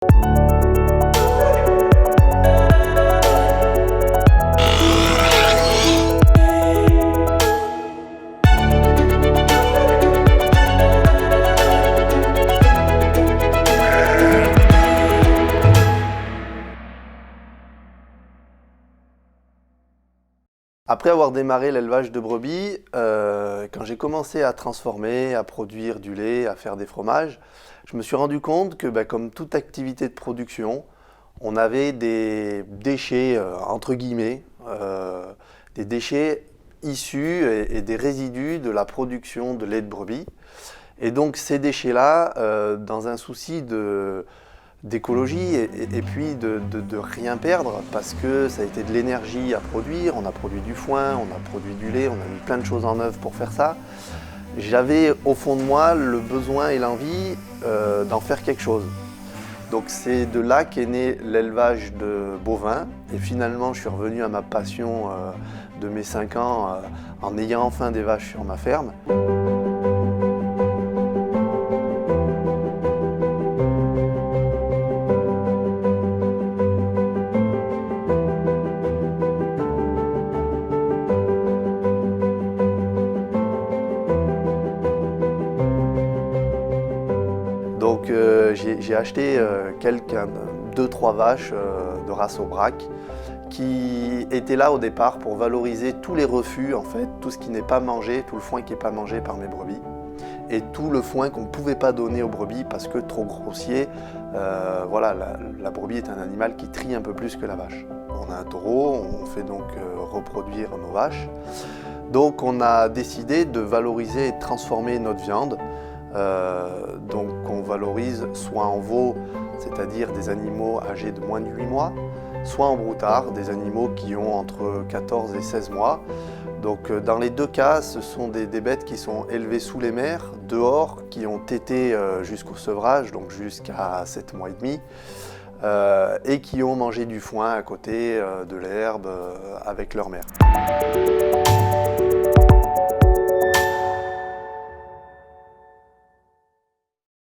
Après avoir démarré l'élevage de brebis, quand j'ai commencé à transformer, à produire du lait, à faire des fromages, je me suis rendu compte que comme toute activité de production, on avait des déchets, entre guillemets, des déchets issus et des résidus de la production de lait de brebis. Et donc ces déchets-là, dans un souci d'écologie et puis de rien perdre, parce que ça a été de l'énergie à produire, on a produit du foin, on a produit du lait, on a mis plein de choses en œuvre pour faire ça. J'avais au fond de moi le besoin et l'envie d'en faire quelque chose. Donc c'est de là qu'est né l'élevage de bovins, et finalement je suis revenu à ma passion de mes 5 ans en ayant enfin des vaches sur ma ferme. Donc j'ai acheté 2-3 vaches de race Aubrac qui étaient là au départ pour valoriser tous les refus, en fait, tout ce qui n'est pas mangé, tout le foin qui n'est pas mangé par mes brebis, et tout le foin qu'on ne pouvait pas donner aux brebis parce que trop grossier. Voilà, la brebis est un animal qui trie un peu plus que la vache. On a un taureau, on fait donc reproduire nos vaches. Donc on a décidé de valoriser et de transformer notre viande. Donc on valorise soit en veau, c'est-à-dire des animaux âgés de moins de 8 mois, soit en broutard, des animaux qui ont entre 14 et 16 mois. Donc dans les deux cas, ce sont des bêtes qui sont élevées sous les mers, dehors, qui ont tété jusqu'au sevrage, donc jusqu'à 7 mois et demi, et qui ont mangé du foin à côté, de l'herbe, avec leur mère.